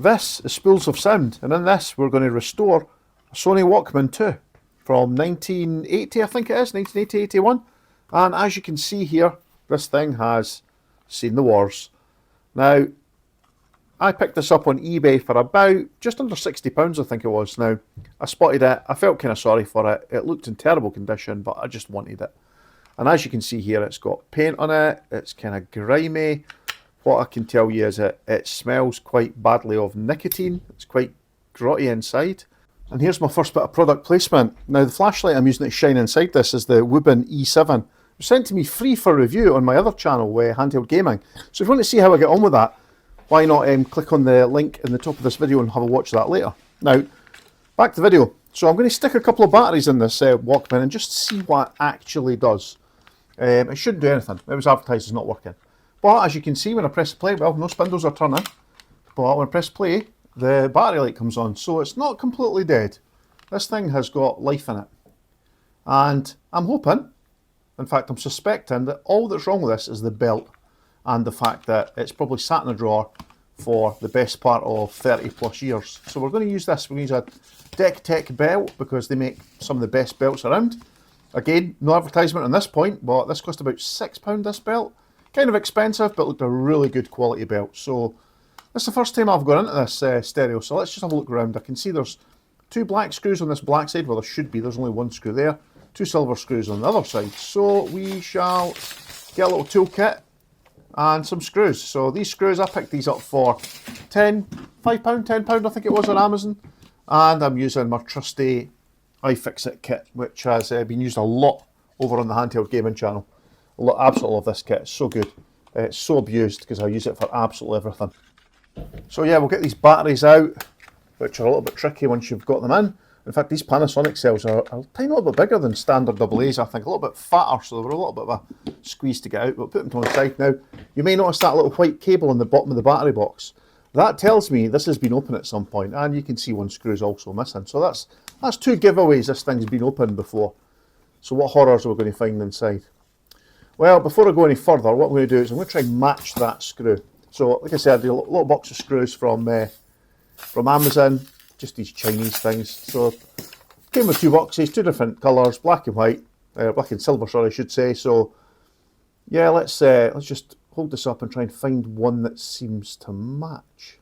This is Spools of Sound, and in this we're going to restore a Sony Walkman 2 from 1980, I think it is, 1980-81. And as you can see here, this thing has seen the wars. Now, I picked this up on eBay for about just under £60, I think it was. Now, I spotted it, I felt kind of sorry for it. It looked in terrible condition, but I just wanted it. And as you can see here, it's got paint on it, it's kind of grimy. What I can tell you is that it smells quite badly of nicotine. It's quite grotty inside. And here's my first bit of product placement. Now, the flashlight I'm using to shine inside this is the WMII. It was sent to me free for review on my other channel, Handheld Gaming. So if you want to see how I get on with that, why not click on the link in the top of this video and have a watch of that later. Now, back to the video. So I'm going to stick a couple of batteries in this Walkman and just see what it actually does. It shouldn't do anything. It was advertised as not working. But as you can see when I press play, well, no spindles are turning. But when I press play, the battery light comes on. So it's not completely dead. This thing has got life in it. And I'm hoping, in fact I'm suspecting, that all that's wrong with this is the belt. And the fact that it's probably sat in a drawer for the best part of 30 plus years. So we're going to use this. We're going to use a Deck Tech belt because they make some of the best belts around. Again, no advertisement on this point, but this cost about £6, this belt. Kind of expensive, but looked a really good quality belt. So this is the first time I've gone into this stereo, so let's just have a look around. I can see there's 2 black screws on this black side. Well, there should be. There's only 1 screw there. 2 silver screws on the other side. So we shall get a little toolkit and some screws. So these screws, I picked these up for £5, £10 I think it was on Amazon. And I'm using my trusty iFixit kit, which has been used a lot over on the Handheld Gaming channel. Absolutely love this kit, it's so good. It's so abused because I use it for absolutely everything. So yeah, we'll get these batteries out, which are a little bit tricky once you've got them in. In fact, these Panasonic cells are a tiny little bit bigger than standard AA's, I think, a little bit fatter, so they were a little bit of a squeeze to get out, but put them to one side. Now, you may notice that little white cable on the bottom of the battery box. That tells me this has been open at some point, and you can see 1 screw is also missing. So that's 2 giveaways this thing's been opened before. So what horrors are we going to find inside? Well, before I go any further, what I'm going to do is I'm going to try and match that screw. So, like I said, a little box of screws from Amazon, just these Chinese things. So, came with 2 boxes, 2 different colours, black and white, black and silver, sorry, I should say. So, yeah, let's just hold this up and try and find one that seems to match.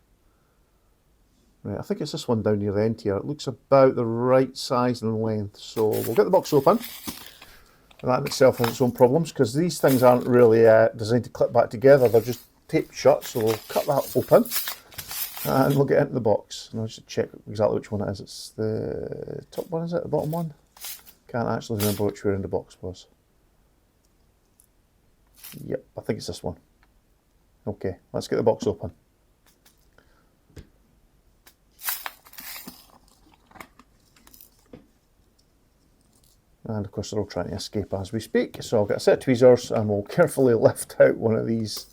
Right, I think it's this one down near the end here. It looks about the right size and length. So, we'll get the box open. And that in itself has its own problems because these things aren't really designed to clip back together. They're just taped shut. So we'll cut that open and we'll get into the box. And I'll just check exactly which one it is. It's the top one, is it? The bottom one? Can't actually remember which way in the box was. Yep, I think it's this one. Okay, let's get the box open. And of course they're all trying to escape as we speak. So I'll get a set of tweezers and we'll carefully lift out one of these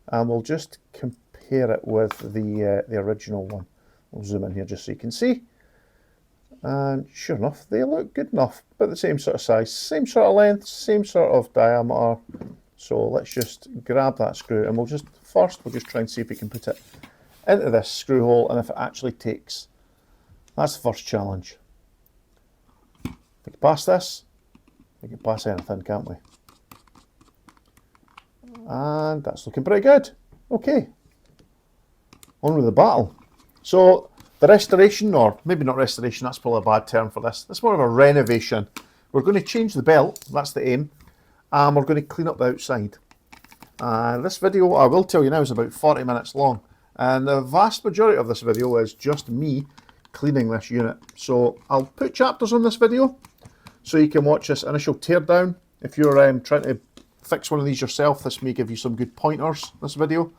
and we'll just compare it with the original one. We'll zoom in here just so you can see. And sure enough, they look good enough. About the same sort of size, same sort of length, same sort of diameter. So let's just grab that screw and we'll just try and see if we can put it into this screw hole and if it actually takes. That's the first challenge. If we can pass this, we can pass anything, can't we? And that's looking pretty good. Okay, on with the battle. So the restoration, or maybe not restoration, that's probably a bad term for this. This is more of a renovation. We're going to change the belt, that's the aim, and we're going to clean up the outside. This video, I will tell you now, is about 40 minutes long. And the vast majority of this video is just me cleaning this unit. So I'll put chapters on this video so you can watch this initial teardown. If you're trying to fix one of these yourself, this may give you some good pointers, this video.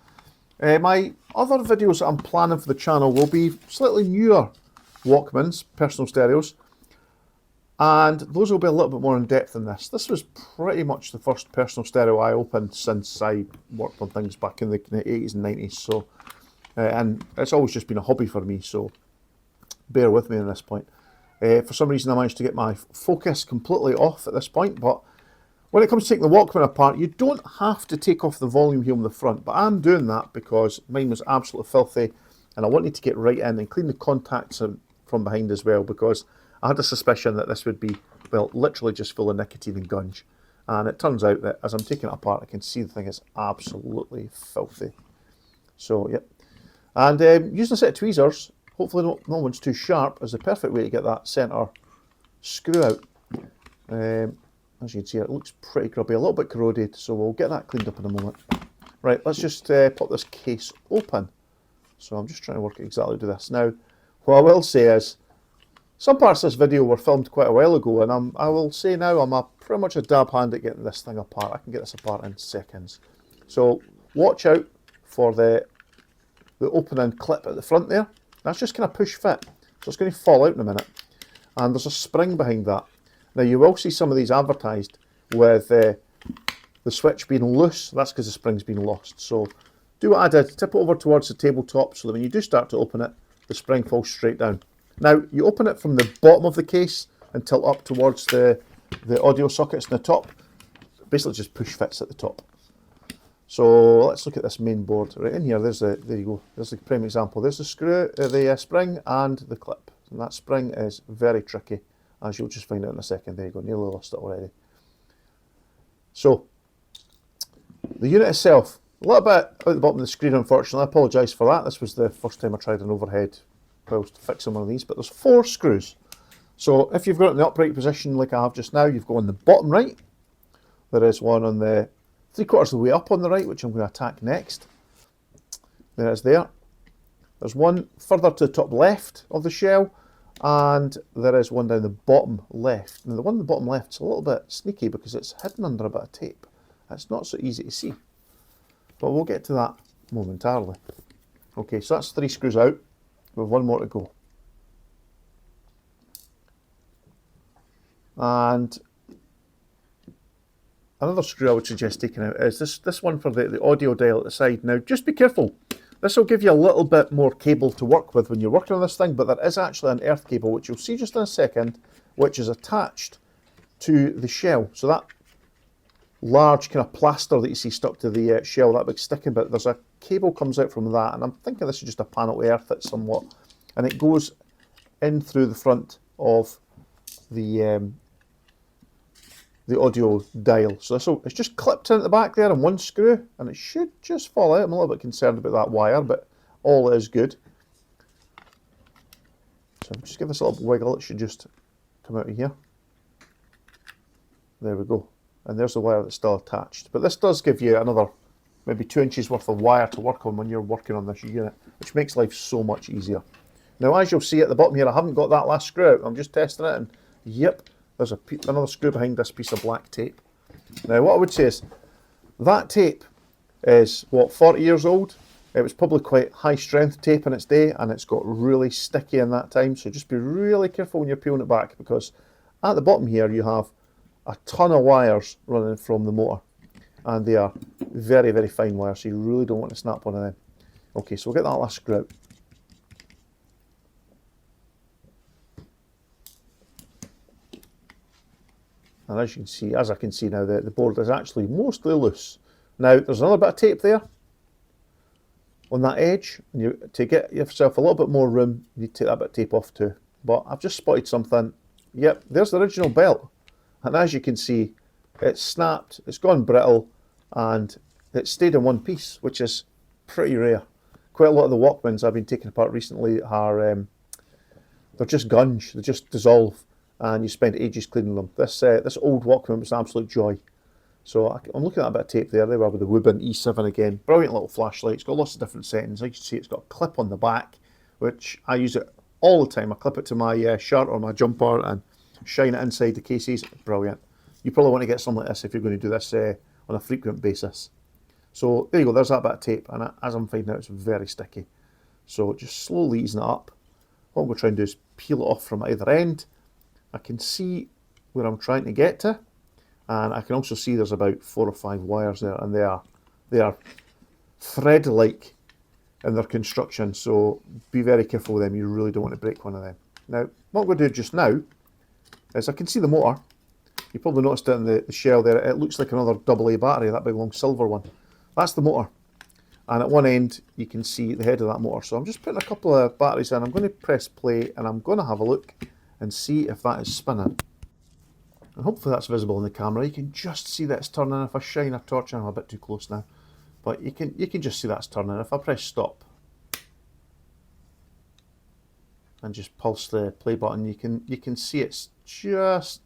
My other videos that I'm planning for the channel will be slightly newer Walkmans, personal stereos, and those will be a little bit more in depth than this. This was pretty much the first personal stereo I opened since I worked on things back in the 80s and 90s, so and it's always just been a hobby for me, so bear with me on this point. For some reason I managed to get my focus completely off at this point, but when it comes to taking the Walkman apart, you don't have to take off the volume here on the front, but I'm doing that because mine was absolutely filthy And I wanted to get right in and clean the contacts from behind as well, because I had a suspicion that this would be, well, literally just full of nicotine and gunge. And it turns out that as I'm taking it apart, I can see the thing is absolutely filthy. So, yep. And using a set of tweezers, hopefully no one's too sharp, is the perfect way to get that centre screw out. As you can see, it looks pretty grubby, a little bit corroded, so we'll get that cleaned up in a moment. Right, let's just pop this case open. So I'm just trying to work exactly to this. Now, what I will say is, some parts of this video were filmed quite a while ago, and I will say now I'm pretty much a dab hand at getting this thing apart. I can get this apart in seconds. So watch out for the opening clip at the front there. That's just kind of push fit, so it's going to fall out in a minute. And there's a spring behind that. Now you will see some of these advertised with the switch being loose. That's because the spring's been lost. So do what I did, tip it over towards the tabletop so that when you do start to open it, the spring falls straight down. Now you open it from the bottom of the case and tilt up towards the audio sockets in the top. Basically just push fits at the top. So let's look at this main board. Right in here, there you go. There's the prime example. There's the the spring and the clip. And that spring is very tricky, as you'll just find out in a second. There you go, nearly lost it already. So the unit itself, a little bit out the bottom of the screen, unfortunately. I apologise for that. This was the first time I tried an overhead whilst fixing one of these, but there's 4 screws. So if you've got it in the upright position like I have just now, you've got on the bottom right. There is one on the 3/4 of the way up on the right, which I'm going to attack next. There it is there. There's one further to the top left of the shell, and there is one down the bottom left. Now the one on the bottom left is a little bit sneaky because it's hidden under a bit of tape. It's not so easy to see, but we'll get to that momentarily. Okay, so that's 3 screws out, with 1 more to go. And another screw I would suggest taking out is this one for the audio dial at the side. Now just be careful, this will give you a little bit more cable to work with when you're working on this thing, but there is actually an earth cable, which you'll see just in a second, which is attached to the shell. So that large kind of plaster that you see stuck to the shell, that big sticking bit, there's a cable comes out from that, and I'm thinking this is just a panel to earth it somewhat, and it goes in through the front of the audio dial. So it's just clipped in at the back there in 1 screw, and it should just fall out. I'm a little bit concerned about that wire, but all is good. So just give this a little wiggle, it should just come out of here. There we go. And there's the wire that's still attached. But this does give you another maybe 2 inches worth of wire to work on when you're working on this unit, which makes life so much easier. Now as you'll see at the bottom here, I haven't got that last screw out. I'm just testing it, and yep, there's another screw behind this piece of black tape. Now what I would say is, that tape is, what, 40 years old? It was probably quite high strength tape in its day, and it's got really sticky in that time, so just be really careful when you're peeling it back, because at the bottom here you have a ton of wires running from the motor, and they are very, very fine wires, so you really don't want to snap one of them. Okay, so we'll get that last screw out. And as you can see, as I can see now, the board is actually mostly loose. Now there's another bit of tape there on that edge, and to get yourself a little bit more room, you need to take that bit of tape off too. But I've just spotted something. Yep, there's the original belt. And as you can see, it's snapped, it's gone brittle, and it stayed in one piece, which is pretty rare. Quite a lot of the Walkmans I've been taking apart recently are, they're just gunge, they just dissolve, and you spend ages cleaning them. This old Walkman was an absolute joy. So I'm looking at a bit of tape there. They were with the Wubin E7 again. Brilliant little flashlight. It's got lots of different settings. As you can see, it's got a clip on the back, which I use it all the time. I clip it to my shirt or my jumper and shine it inside the cases. Brilliant. You probably want to get something like this if you're going to do this on a frequent basis. So there you go, there's that bit of tape, and as I'm finding out, it's very sticky. So just slowly easing it up. What I'm going to try and do is peel it off from either end. I can see where I'm trying to get to, and I can also see there's about 4 or 5 wires there, and they are thread-like in their construction, so be very careful with them. You really don't want to break one of them. Now, what I'm going to do just now is I can see the motor. You probably noticed it in the shell there. It looks like another AA battery, that big long silver one. That's the motor. and at one end you can see the head of that motor. So I'm just putting a couple of batteries in. I'm going to press play and I'm going to have a look and see if that is spinning. And hopefully that's visible in the camera. You can just see that it's turning. If I shine a torch, I'm a bit too close now, but you can just see that's turning. If I press stop and just pulse the play button, you can see it's just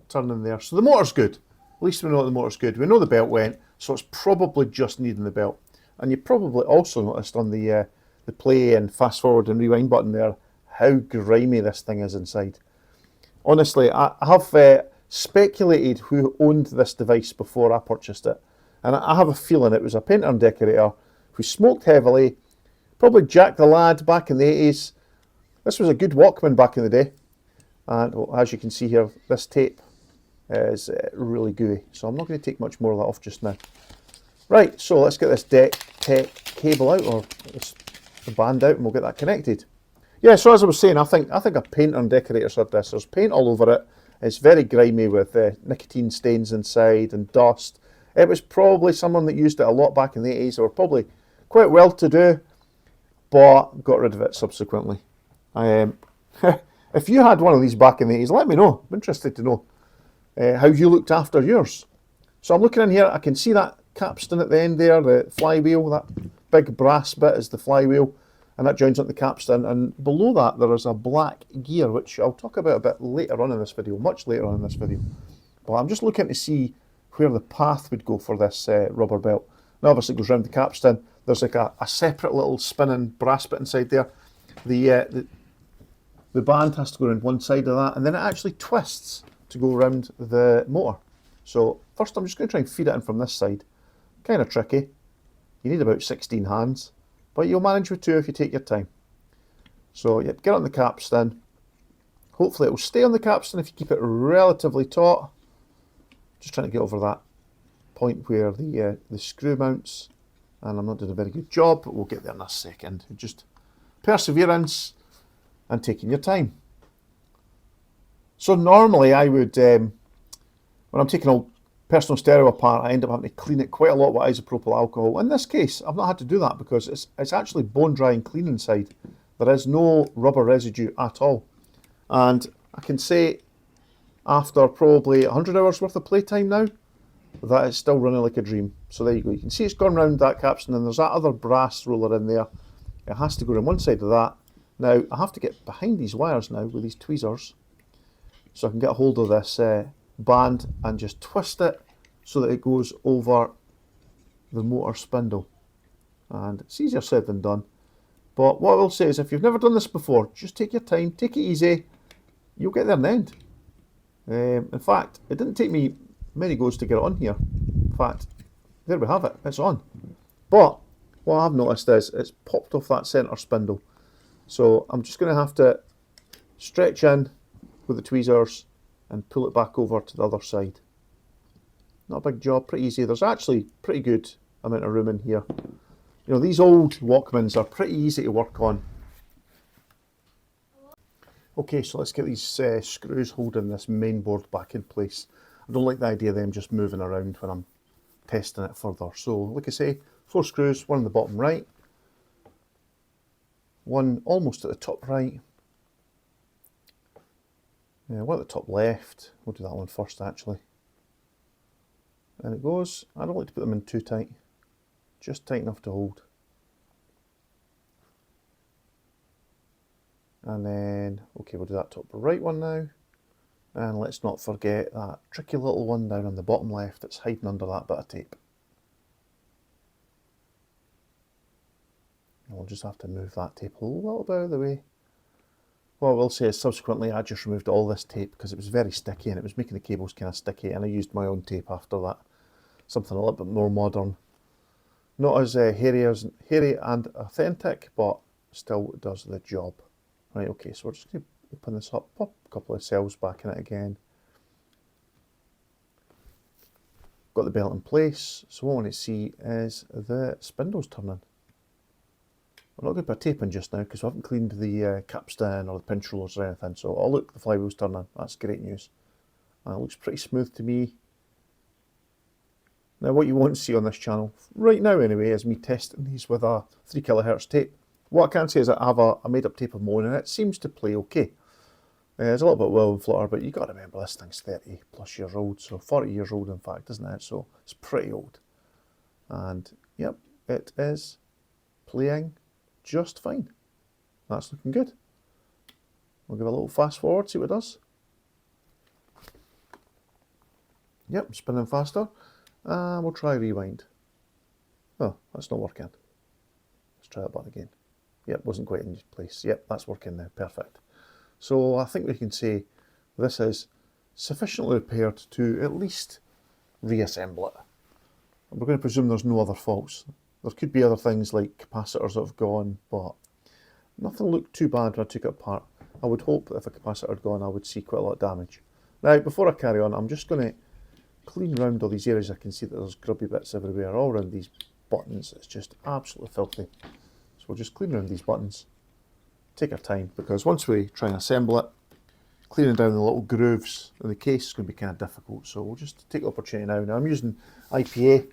turning there. So the motor's good. At least we know the motor's good. We know the belt went, so it's probably just needing the belt. And you probably also noticed on the play and fast forward and rewind button there how grimy this thing is inside. Honestly, I have speculated who owned this device before I purchased it, and I have a feeling it was a painter and decorator who smoked heavily, probably Jack the Lad back in the 80s. This was a good Walkman back in the day, and well, as you can see here, this tape is really gooey, so I'm not going to take much more of that off just now. Right, so let's get this tech cable out, or the band out, and we'll get that connected. Yeah, so as I was saying, I think a painter and decorator had this. There's paint all over it. It's very grimy with nicotine stains inside and dust. It was probably someone that used it a lot back in the 80s. They were probably quite well to do, but got rid of it subsequently. If you had one of these back in the 80s, let me know. I'm interested to know how you looked after yours. So I'm looking in here, I can see that capstan at the end there, the flywheel, that big brass bit is the flywheel, and that joins up the capstan, and below that there is a black gear, which I'll talk about a bit later on in this video, much later on in this video. But I'm just looking to see where the path would go for this rubber belt. Now obviously it goes around the capstan, there's like a separate little spinning brass bit inside there. The band has to go around one side of that, and then it actually twists to go around the motor. So first I'm just going to try and feed it in from this side. Kind of tricky. You need about 16 hands, but you'll manage with 2 if you take your time. So yep, get on the capstan. Hopefully it will stay on the capstan if you keep it relatively taut. Just trying to get over that point where the screw mounts, and I'm not doing a very good job, but we'll get there in a second. Just perseverance and taking your time. So normally I would, when I'm taking a personal stereo apart, I end up having to clean it quite a lot with isopropyl alcohol. In this case, I've not had to do that because it's actually bone dry and clean inside. There is no rubber residue at all. And I can say after probably 100 hours worth of playtime now, that it's still running like a dream. So there you go. You can see it's gone round that capstan, and there's that other brass roller in there. It has to go around one side of that. Now, I have to get behind these wires now with these tweezers so I can get a hold of this band and just twist it so that it goes over the motor spindle. And it's easier said than done. But what I will say is, if you've never done this before, just take your time, take it easy, you'll get there in the end. In fact, it didn't take me many goes to get it on here. In fact, there we have it, it's on. But what I've noticed is it's popped off that centre spindle. So I'm just going to have to stretch in with the tweezers and pull it back over to the other side. Not a big job, pretty easy. There's actually pretty good amount of room in here. You know, these old Walkmans are pretty easy to work on. Okay, so let's get these screws holding this main board back in place. I don't like the idea of them just moving around when I'm testing it further. So, like I say, 4 screws, one on the bottom right, one almost at the top right, one at the top left. We'll do that one first actually. And it goes. I don't like to put them in too tight, just tight enough to hold. And then, okay, we'll do that top right one now. And let's not forget that tricky little one down on the bottom left that's hiding under that bit of tape. And we'll just have to move that tape a little bit out of the way. What I will say is subsequently I just removed all this tape because it was very sticky and it was making the cables kind of sticky, and I used my own tape after that. Something a little bit more modern. Not as hairy and authentic, but still does the job. Right, okay, so we're just going to open this up, pop a couple of cells back in it again. Got the belt in place, so what I want to see is the spindles turning. We're not going to put tape in just now because we haven't cleaned the capstan or the pinch rollers or anything. So, oh look, the flywheel's turning. That's great news. And it looks pretty smooth to me. Now what you won't see on this channel, right now anyway, is me testing these with a 3 kHz tape. What I can say is that I have a made up tape of my own and it seems to play okay. It's a little bit wild and flutter, but you've got to remember this thing's 30 plus years old, so 40 years old in fact, isn't it? So it's pretty old. And yep, it is playing just fine. That's looking good. We'll give it a little fast forward, see what it does. Yep, spinning faster. And we'll try rewind. Oh, that's not working. Let's try that button again. Yep, wasn't quite in place. Yep, that's working now, perfect. So I think we can say this is sufficiently repaired to at least reassemble it. We're going to presume there's no other faults. There could be other things like capacitors that have gone, but nothing looked too bad when I took it apart. I would hope that if a capacitor had gone, I would see quite a lot of damage. Now, before I carry on, I'm just going to clean around all these areas. I can see that there's grubby bits everywhere, all around these buttons. It's just absolutely filthy. So we'll just clean around these buttons. Take our time, because once we try and assemble it, cleaning down the little grooves in the case is going to be kind of difficult. So we'll just take the opportunity now. Now I'm using IPA,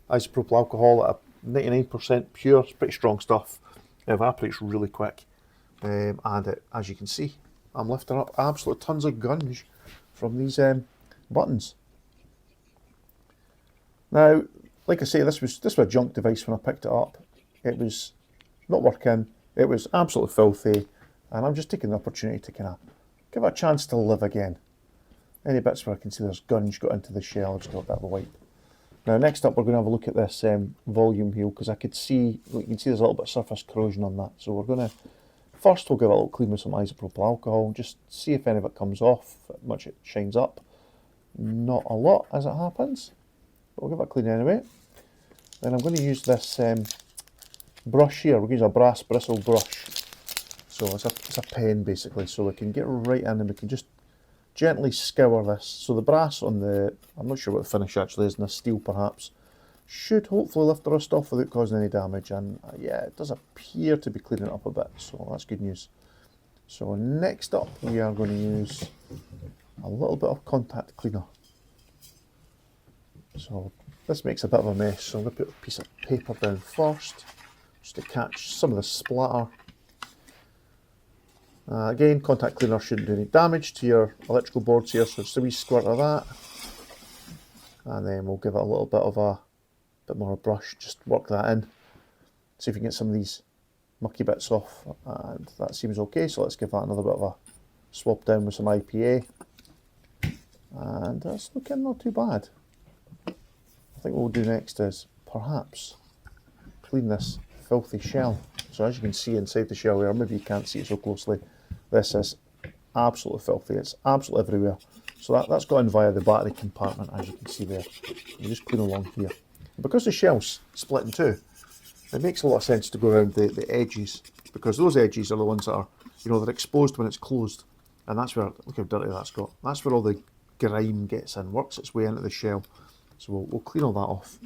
isopropyl alcohol, at 99% pure. It's pretty strong stuff. It evaporates really quick. And as you can see, I'm lifting up absolute tons of gunge from these buttons. Now, like I say, this was a junk device when I picked it up. It was not working. It was absolutely filthy, and I'm just taking the opportunity to kind of give it a chance to live again. Any bits where I can see there's gunge got into the shell, I'll just give it a bit of a wipe. Now next up we're going to have a look at this volume heel, because I could see, you can see there's a little bit of surface corrosion on that. So we're going to, first we'll give it a little clean with some isopropyl alcohol, just see if any of it comes off, how much it shines up. Not a lot as it happens, but we'll give it a clean anyway. Then I'm going to use this brush here. We're going to use a brass bristle brush. So it's a pen basically, so we can get right in and we can just gently scour this. So the brass on the, I'm not sure what the finish actually is, in the steel perhaps, should hopefully lift the rust off without causing any damage. And yeah, it does appear to be cleaning it up a bit, so that's good news. So next up we are going to use a little bit of contact cleaner. So this makes a bit of a mess, so I'm going to put a piece of paper down first, just to catch some of the splatter. Again, contact cleaner shouldn't do any damage to your electrical boards here, so just a wee squirt of that. And then we'll give it a little bit of a bit more of a brush, just work that in. See if we can get some of these mucky bits off, and that seems okay, so let's give that another bit of a swab down with some IPA. And that's looking not too bad. I think what we'll do next is perhaps clean this filthy shell. So as you can see inside the shell here, maybe you can't see it so closely, this is absolutely filthy. It's absolutely everywhere. So that's gone via the battery compartment, as you can see there. You just clean along here. Because the shell's split in two, it makes a lot of sense to go around the edges, because those edges are the ones that are, you know, they're exposed when it's closed. And that's where, look how dirty that's got. That's where all the grime gets in, works its way into the shell. So we'll clean all that off.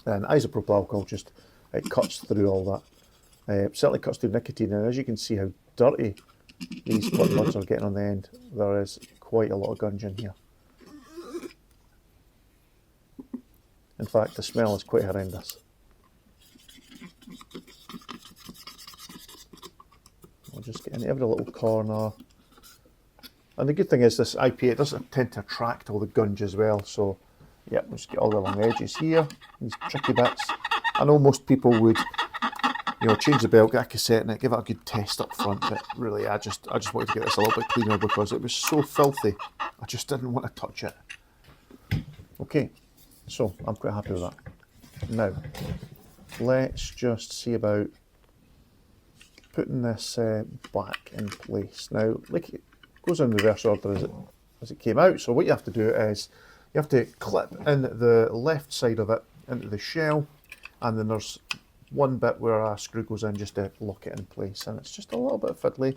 And isopropyl alcohol just, it cuts through all that. It certainly cuts through nicotine, and as you can see how dirty these button buds are getting on the end, there is quite a lot of gunge in here. In fact, the smell is quite horrendous. We'll just get in every little corner. And the good thing is this IPA, it doesn't tend to attract all the gunge as well, so yeah, we'll just get all along the edges here, these tricky bits. I know most people would, you know, change the belt, get a cassette in it, give it a good test up front, but really I just wanted to get this a little bit cleaner because it was so filthy. I just didn't want to touch it. Okay, so I'm quite happy with that. Now, let's just see about putting this back in place. Now, like it goes in reverse order as it came out, so what you have to do is you have to clip in the left side of it into the shell, and then there's one bit where a screw goes in just to lock it in place, and it's just a little bit fiddly.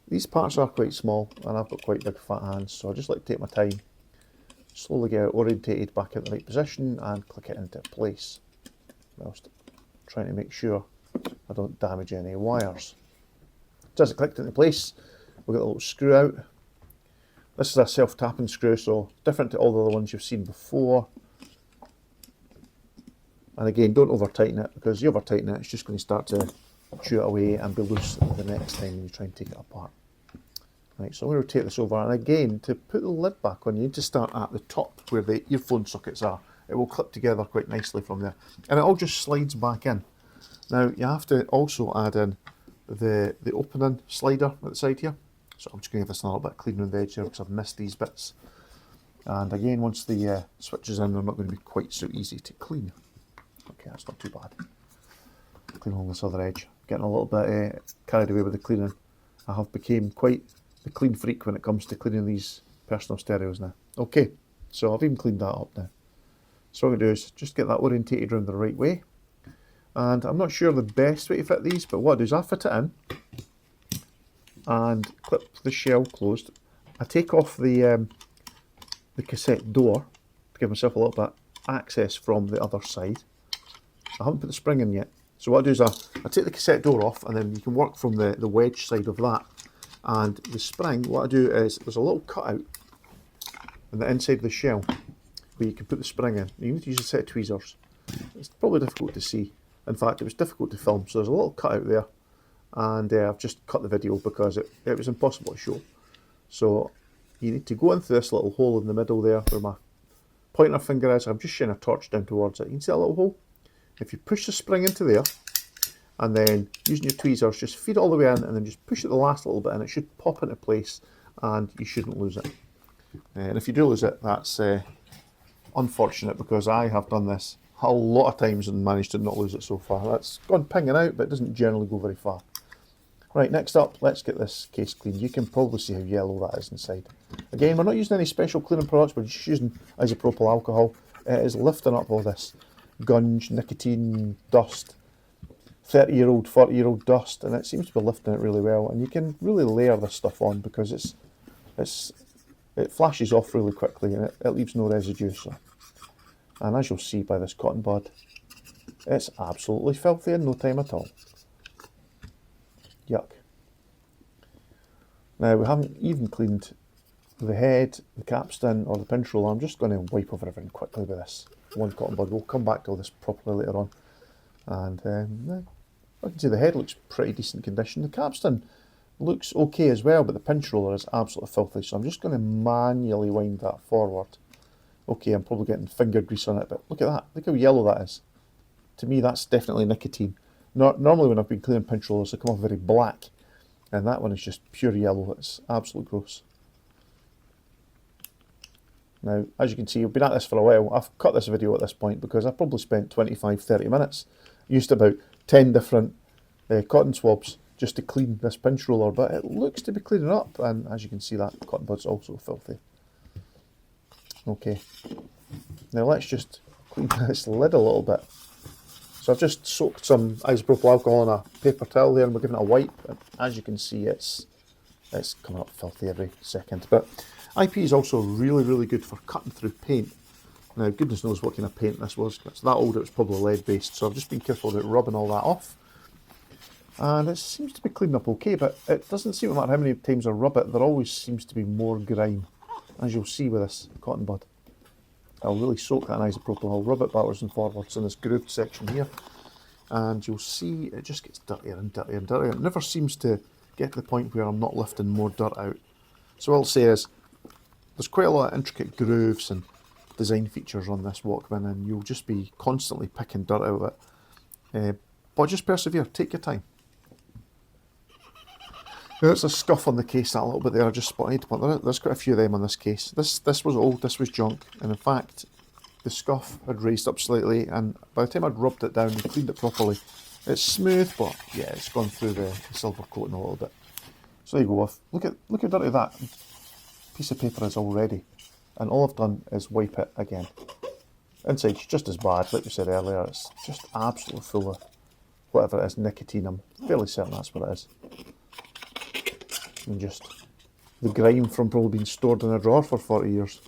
These parts are quite small, and I've got quite big fat hands, so I just like to take my time, slowly get it orientated back in the right position, and click it into place, whilst trying to make sure I don't damage any wires. So as it clicked into place, we'll get the little screw out. This is a self-tapping screw, so different to all the other ones you've seen before. And again, don't over tighten it, because you over tighten it, it's just going to start to chew it away and be loose the next time you try and take it apart. Right, so I'm going to rotate this over, and again, to put the lid back on, you need to start at the top where the earphone sockets are. It will clip together quite nicely from there, and it all just slides back in. Now you have to also add in the opening slider at the side here. So I'm just going to give this a little bit of cleaning on the edge here, because I've missed these bits. And again, once the switch is in, they're not going to be quite so easy to clean. Okay, that's not too bad. Clean along this other edge. Getting a little bit carried away with the cleaning. I have become quite the clean freak when it comes to cleaning these personal stereos now. Okay, so I've even cleaned that up now. So what I'm going to do is just get that orientated around the right way. And I'm not sure the best way to fit these, but what I do is I fit it in and clip the shell closed. I take off the cassette door to give myself a little bit access from the other side. I haven't put the spring in yet. So what I do is I take the cassette door off, and then you can work from the wedge side of that. And the spring, what I do is there's a little cutout on the inside of the shell where you can put the spring in. You need to use a set of tweezers. It's probably difficult to see. In fact, it was difficult to film, so there's a little cutout there. And I've just cut the video because it was impossible to show. So you need to go into this little hole in the middle there where my pointer finger is. I'm just shining a torch down towards it. You can see that little hole? If you push the spring into there, and then using your tweezers, just feed it all the way in, and then just push it the last little bit, and it should pop into place, and you shouldn't lose it. And if you do lose it, that's unfortunate, because I have done this a lot of times and managed to not lose it so far. That's gone pinging out, but it doesn't generally go very far. Right, next up, let's get this case cleaned. You can probably see how yellow that is inside. Again, we're not using any special cleaning products, we're just using isopropyl alcohol. It is lifting up all this gunge, nicotine, dust, 30-year-old, 40-year-old dust, and it seems to be lifting it really well. And you can really layer this stuff on, because it flashes off really quickly, and it leaves no residue. So. And as you'll see by this cotton bud, it's absolutely filthy in no time at all. Yuck. Now, we haven't even cleaned the head, the capstan, or the pinch roller. I'm just going to wipe over everything quickly with this one cotton bud. We'll come back to all this properly later on. And I can see the head looks pretty decent condition. The capstan looks okay as well, but the pinch roller is absolutely filthy. So I'm just going to manually wind that forward. Okay, I'm probably getting finger grease on it, but look at that. Look how yellow that is. To me, that's definitely nicotine. Normally when I've been cleaning pinch rollers, they come off very black. And that one is just pure yellow. It's absolutely gross. Now, as you can see, I've been at this for a while. I've cut this video at this point because I probably spent 25-30 minutes. Used about 10 different cotton swabs just to clean this pinch roller, but it looks to be cleaning up. And as you can see, that cotton bud's also filthy. Okay, now let's just clean this lid a little bit. So I've just soaked some isopropyl alcohol in a paper towel there, and we're giving it a wipe. And as you can see, it's coming up filthy every second. But IP is also really, really good for cutting through paint. Now, goodness knows what kind of paint this was. It's that old, it was probably lead-based. So I've just been careful about rubbing all that off. And it seems to be cleaning up okay, but it doesn't seem to matter how many times I rub it, there always seems to be more grime. As you'll see with this cotton bud. I'll really soak that in isopropyl. I'll rub it backwards and forwards in this grooved section here. And you'll see it just gets dirtier and dirtier and dirtier. It never seems to get to the point where I'm not lifting more dirt out. So what I'll say is, there's quite a lot of intricate grooves and design features on this Walkman, and you'll just be constantly picking dirt out of it. But just persevere, take your time. There's a scuff on the case that a little bit there I just spotted, but there's quite a few of them on this case. This was old, this was junk, and in fact the scuff had raised up slightly, and by the time I'd rubbed it down and cleaned it properly, it's smooth, but yeah, it's gone through the silver coating a little bit. So there you go. Look how dirty that piece of paper is already, and all I've done is wipe it again. Inside's just as bad, like we said earlier, it's just absolutely full of whatever it is, nicotine. I'm fairly certain that's what it is. And just the grime from probably being stored in a drawer for 40 years.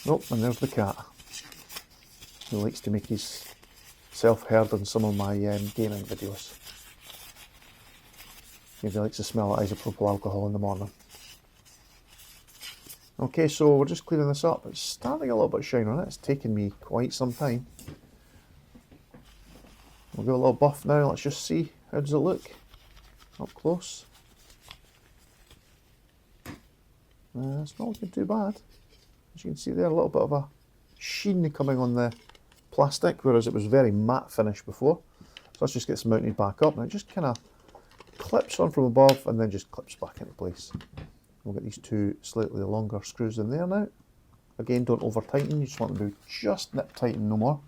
Nope, and there's the cat. He likes to make his self heard on some of my gaming videos. Maybe he likes to smell isopropyl alcohol in the morning. Okay, so we're just cleaning this up. It's starting a little bit of shine on it. It's taken me quite some time. We'll go a little buff now. Let's just see. How does it look? Up close. It's not looking too bad. As you can see there, a little bit of a sheen coming on the plastic, whereas it was very matte finish before. So let's just get this mounted back up. Now it just kind of clips on from above and then just clips back into place. We'll get these two slightly longer screws in there now. Again, don't over tighten, you just want them to be just nip tight and no more.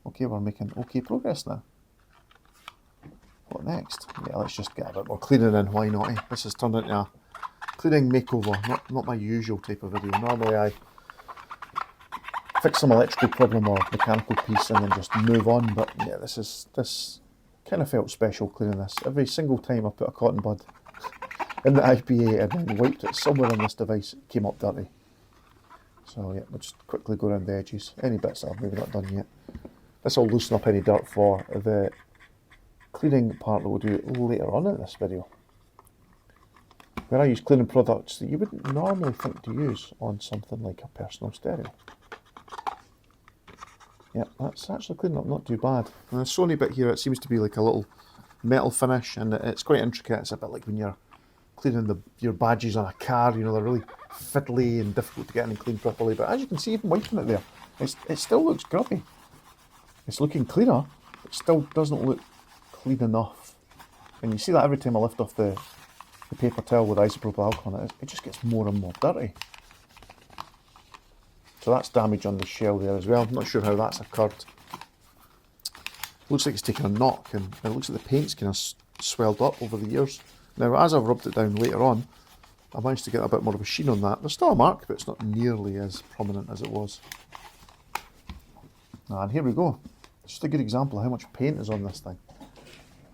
Okay, we're making okay progress now. What next? Yeah, let's just get a bit more cleaning in, why not? Eh? This has turned into a cleaning makeover, not my usual type of video. Normally I fix some electrical problem or mechanical piece and then just move on, but yeah, this kind of felt special cleaning this. Every single time I put a cotton bud in the IPA and then wiped it somewhere on this device, it came up dirty. So yeah, we'll just quickly go around the edges. Any bits that I've maybe not done yet. This will loosen up any dirt for the cleaning part that we'll do later on in this video, where I use cleaning products that you wouldn't normally think to use on something like a personal stereo. Yep, that's actually cleaning up not too bad. And the Sony bit here, it seems to be like a little metal finish, and it's quite intricate. It's a bit like when you're cleaning your badges on a car, you know, they're really fiddly and difficult to get in and clean properly. But as you can see, even wiping it there, it still looks grubby. It's looking cleaner, it still doesn't look clean enough. And you see that every time I lift off the paper towel with isopropyl alcohol on it, it just gets more and more dirty. So that's damage on the shell there as well. I'm not sure how that's occurred. Looks like it's taken a knock, and it looks like the paint's kind of swelled up over the years. Now, as I've rubbed it down later on, I managed to get a bit more of a sheen on that. There's still a mark, but it's not nearly as prominent as it was. And here we go. Just a good example of how much paint is on this thing.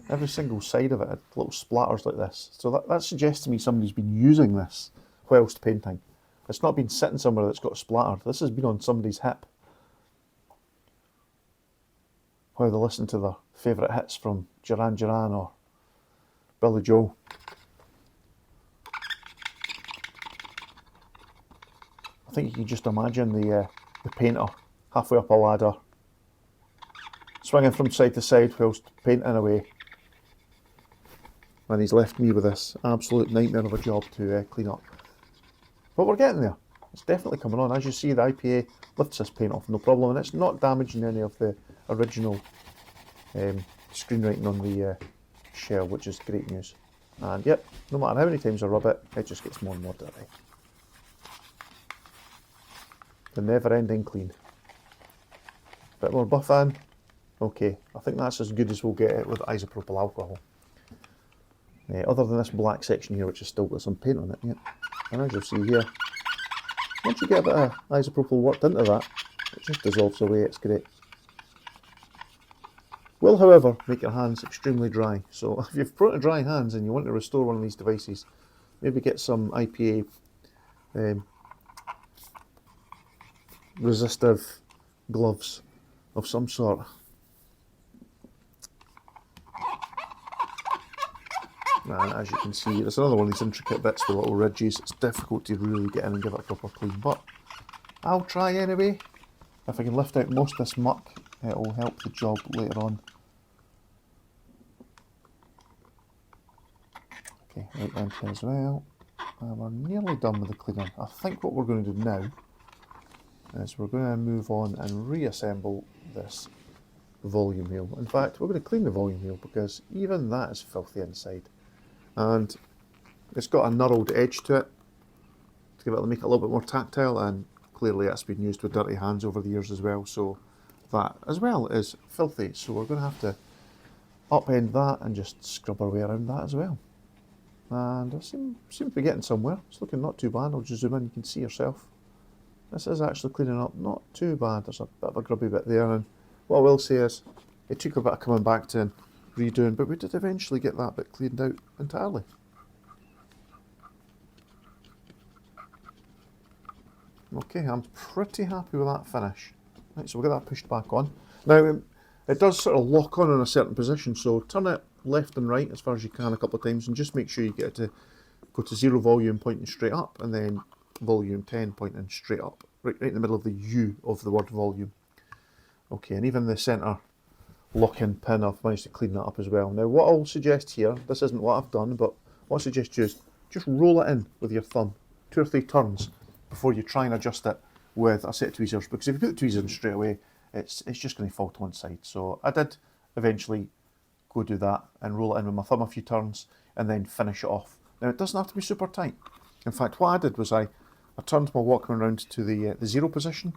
Every single side of it had little splatters like this. So that suggests to me somebody's been using this whilst painting. It's not been sitting somewhere that's got splattered. This has been on somebody's hip while they listen to their favourite hits from Duran Duran or Billy Joel. I think you can just imagine the painter halfway up a ladder, swinging from side to side whilst painting away. And he's left me with this absolute nightmare of a job to clean up. But we're getting there. It's definitely coming on. As you see, the IPA lifts this paint off no problem, and it's not damaging any of the original screenwriting on the shell, which is great news. And yep, no matter how many times I rub it, it just gets more and more dirty. The never-ending clean. Bit more buff in. Okay, I think that's as good as we'll get it with isopropyl alcohol. Other than this black section here, which has still got some paint on it, yep. And as you'll see here, once you get a bit of isopropyl worked into that, it just dissolves away, it's great. Will, however, make your hands extremely dry. So if you've got dry hands and you want to restore one of these devices, maybe get some IPA resistive gloves of some sort. And as you can see, it's another one of these intricate bits with little ridges. It's difficult to really get in and give it a proper clean, but I'll try anyway. If I can lift out most of this muck, it will help the job later on. Okay, right down here as well. And we're nearly done with the cleaning. I think what we're going to do now is we're going to move on and reassemble this volume wheel. In fact, we're going to clean the volume wheel because even that is filthy inside. And it's got a knurled edge to it to make it a little bit more tactile, and clearly it's been used with dirty hands over the years as well, so that as well is filthy. So we're going to have to upend that and just scrub our way around that as well. And I seem to be getting somewhere. It's looking not too bad. I'll just zoom in, you can see yourself. This is actually cleaning up not too bad. There's a bit of a grubby bit there, and what I will say is it took a bit of coming back to and redoing, but we did eventually get that bit cleaned out entirely. Okay, I'm pretty happy with that finish. Right, so we'll get that pushed back on. Now, it does sort of lock on in a certain position, so turn it left and right as far as you can a couple of times, and just make sure you get it to go to zero volume pointing straight up, and then volume 10 pointing straight up, right in the middle of the U of the word volume. Okay, and even the centre lock-in pin, I've managed to clean that up as well. Now what I'll suggest here, this isn't what I've done, but what I suggest you is just roll it in with your thumb, 2 or 3 turns, before you try and adjust it with a set of tweezers, because if you put the tweezers in straight away, it's just going to fall to one side. So I did eventually go do that and roll it in with my thumb a few turns and then finish it off. Now it doesn't have to be super tight. In fact, what I did was I turned my Walkman around to the 0 position,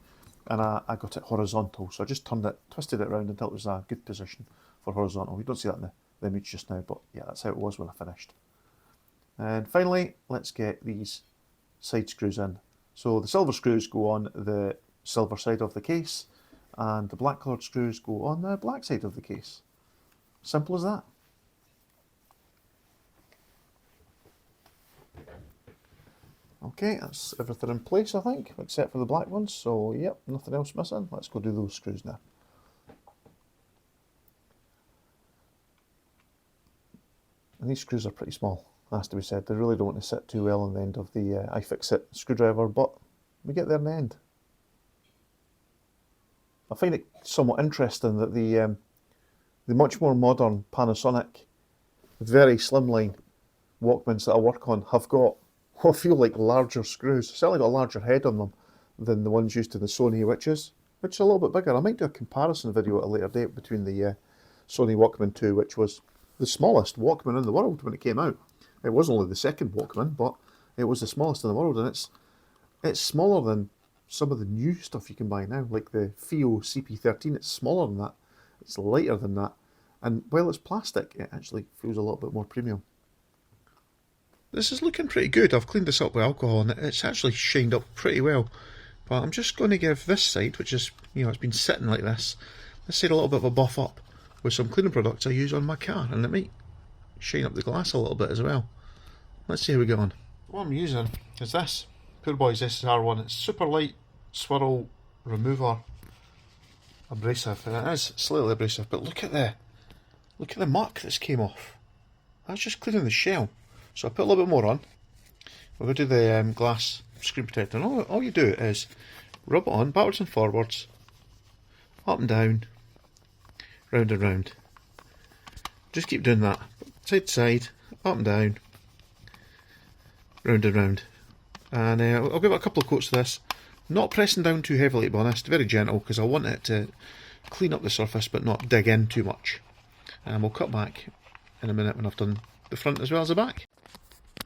and I got it horizontal. So I just twisted it around until it was a good position for horizontal. You don't see that in the image just now, but yeah, that's how it was when I finished. And finally, let's get these side screws in. So the silver screws go on the silver side of the case, and the black coloured screws go on the black side of the case. Simple as that. Okay, that's everything in place, I think, except for the black ones. So yep, nothing else missing. Let's go do those screws now. And these screws are pretty small, has to be said. They really don't want to sit too well on the end of the iFixit screwdriver, but we get there in the end. I find it somewhat interesting that the much more modern Panasonic, very slimline Walkmans that I work on have got what feel like larger screws. Certainly got a larger head on them than the ones used in the Sony, which is a little bit bigger. I might do a comparison video at a later date between the Sony Walkman 2, which was the smallest Walkman in the world when it came out. It was only the second Walkman, but it was the smallest in the world, and it's smaller than some of the new stuff you can buy now, like the FIO CP13. It's smaller than that, it's lighter than that, and while it's plastic, it actually feels a little bit more premium. This is looking pretty good. I've cleaned this up with alcohol and it's actually shined up pretty well. But I'm just going to give this side, which is, it's been sitting like this side a little bit of a buff up with some cleaning products I use on my car, and it might shine up the glass a little bit as well. Let's see how we get on. What I'm using is this Poor Boys SSR1. It's super light swirl remover abrasive, and it is slightly abrasive, but look at the muck that's came off. That's just cleaning the shell. So I put a little bit more on. We're going to do the glass screen protector, and all you do is rub it on backwards and forwards, up and down, round and round. Just keep doing that, side to side, up and down, round and round. And I'll give it a couple of coats of this, not pressing down too heavily to be honest, very gentle, because I want it to clean up the surface but not dig in too much. And we'll cut back in a minute when I've done the front as well as the back.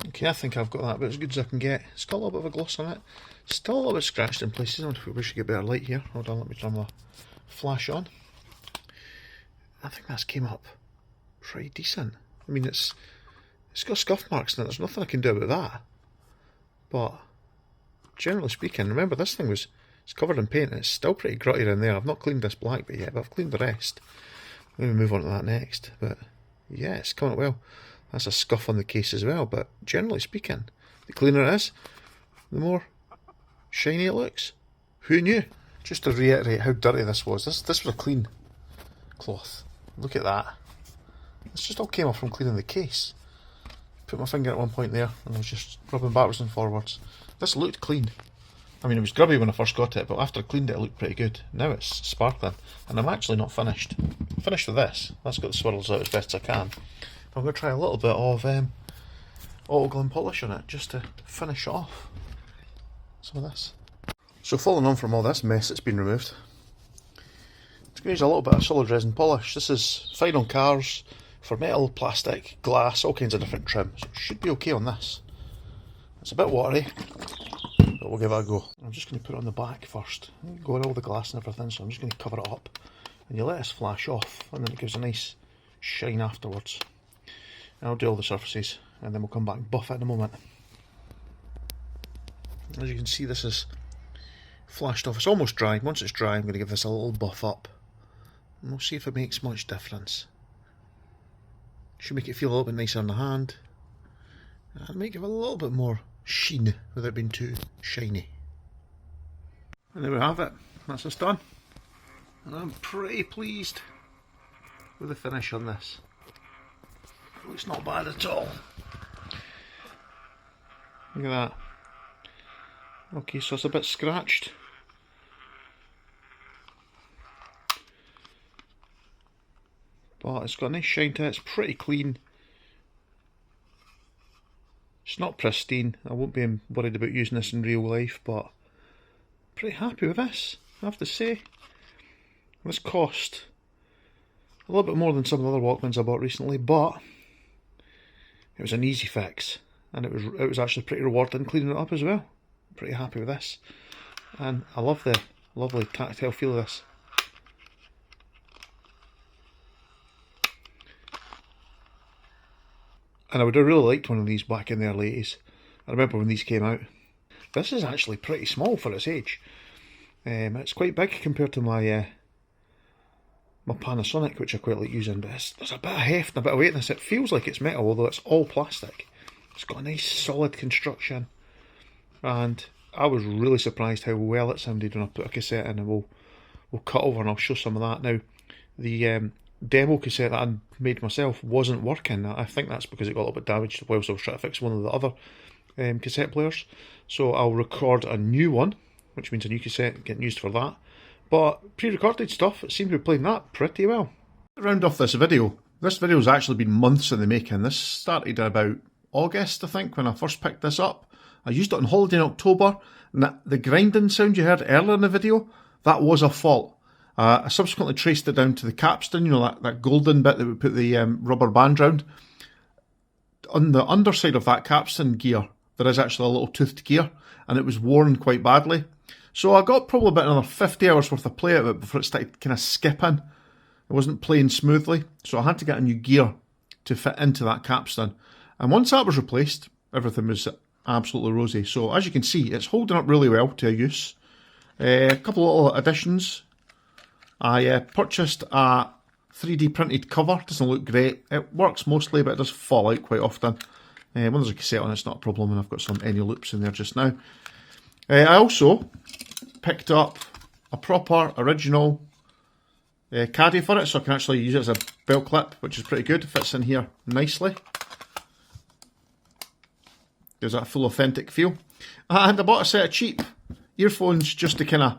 Okay, I think I've got that about as good as I can get. It's got a little bit of a gloss on it. Still a little bit scratched in places. I wonder if we should get better light here. Hold on, let me turn my flash on. I think that's came up pretty decent. I mean, it's got scuff marks in it. There's nothing I can do about that. But generally speaking, remember this thing it's covered in paint and it's still pretty grutty in there. I've not cleaned this black bit yet, but I've cleaned the rest. Let me move on to that next. But yeah, it's coming out well. That's a scuff on the case as well, but generally speaking, the cleaner it is, the more shiny it looks. Who knew? Just to reiterate how dirty this was, this was a clean cloth. Look at that. This just all came off from cleaning the case. Put my finger at one point there, and I was just rubbing backwards and forwards. This looked clean. I mean, it was grubby when I first got it, but after I cleaned it, it looked pretty good. Now it's sparkling, and I'm actually not finished. I'm finished with this. Let's get the swirls out as best as I can. I'm going to try a little bit of auto glue polish on it, just to finish off some of this. So following on from all this mess that's been removed, it's going to use a little bit of solid resin polish. This is fine on cars, for metal, plastic, glass, all kinds of different trims. So it should be okay on this. It's a bit watery, but we'll give it a go. I'm just going to put it on the back first. Go on all the glass and everything, so I'm just going to cover it up. And you let this flash off, and then it gives a nice shine afterwards. And I'll do all the surfaces, and then we'll come back and buff it in a moment. As you can see, this is flashed off. It's almost dry. Once it's dry, I'm going to give this a little buff up. And we'll see if it makes much difference. Should make it feel a little bit nicer on the hand. And make it a little bit more sheen without being too shiny. And there we have it. That's us done. And I'm pretty pleased with the finish on this. Looks not bad at all. Look at that. Okay, so it's a bit scratched. But it's got a nice shine to it, it's pretty clean. It's not pristine, I won't be worried about using this in real life, but pretty happy with this, I have to say. This cost a little bit more than some of the other Walkmans I bought recently, but it was an easy fix, and it was actually pretty rewarding cleaning it up as well. Pretty happy with this, and I love the lovely tactile feel of this. And I would have really liked one of these back in the early 80s. I remember when these came out. This is actually pretty small for its age. It's quite big compared to my my Panasonic, which I quite like using, but there's a bit of heft and a bit of weight in this. It feels like it's metal, although it's all plastic. It's got a nice solid construction, and I was really surprised how well it sounded when I put a cassette in, and we'll cut over and I'll show some of that now. The demo cassette that I made myself wasn't working. I think that's because it got a little bit damaged whilst I was trying to fix one of the other cassette players. So I'll record a new one, which means a new cassette getting used for that. But pre-recorded stuff, it seemed to be playing that pretty well. To round off this video's actually been months in the making. This started about August, I think, when I first picked this up. I used it on holiday in October, and the grinding sound you heard earlier in the video, that was a fault. I subsequently traced it down to the capstan, you know, that golden bit that we put the rubber band round. On the underside of that capstan gear, there is actually a little toothed gear, and it was worn quite badly. So I got probably about another 50 hours worth of play of it before it started kind of skipping. It wasn't playing smoothly, so I had to get a new gear to fit into that capstan. And once that was replaced, everything was absolutely rosy. So as you can see, it's holding up really well to use. A couple of little additions. I purchased a 3D printed cover. Doesn't look great. It works mostly, but it does fall out quite often. When there's a cassette on, it's not a problem, and I've got some any loops in there just now. I also picked up a proper original caddy for it, so I can actually use it as a belt clip, which is pretty good. It fits in here nicely. Gives that full authentic feel. And I bought a set of cheap earphones just to kind of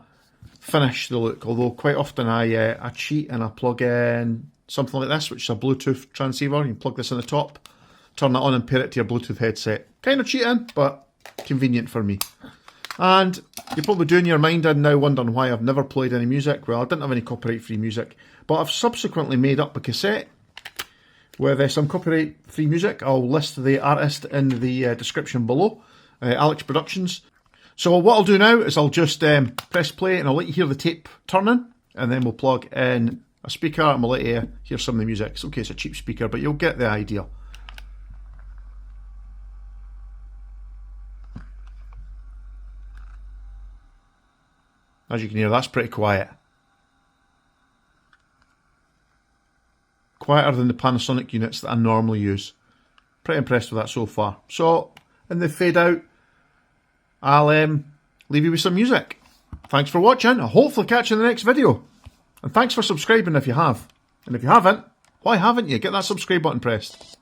finish the look, although quite often I cheat and I plug in something like this, which is a Bluetooth transceiver. You can plug this in the top, turn that on and pair it to your Bluetooth headset. Kind of cheating, but convenient for me. And you're probably doing your mind in now, wondering why I've never played any music. Well, I didn't have any copyright-free music, but I've subsequently made up a cassette with some copyright-free music. I'll list the artist in the description below, Alex Productions. So what I'll do now is I'll just press play and I'll let you hear the tape turning, and then we'll plug in a speaker and we'll let you hear some of the music. It's okay, it's a cheap speaker, but you'll get the idea. As you can hear, that's pretty quiet. Quieter than the Panasonic units that I normally use. Pretty impressed with that so far. So, in the fade out, I'll leave you with some music. Thanks for watching. I'll hopefully catch you in the next video. And thanks for subscribing if you have. And if you haven't, why haven't you? Get that subscribe button pressed.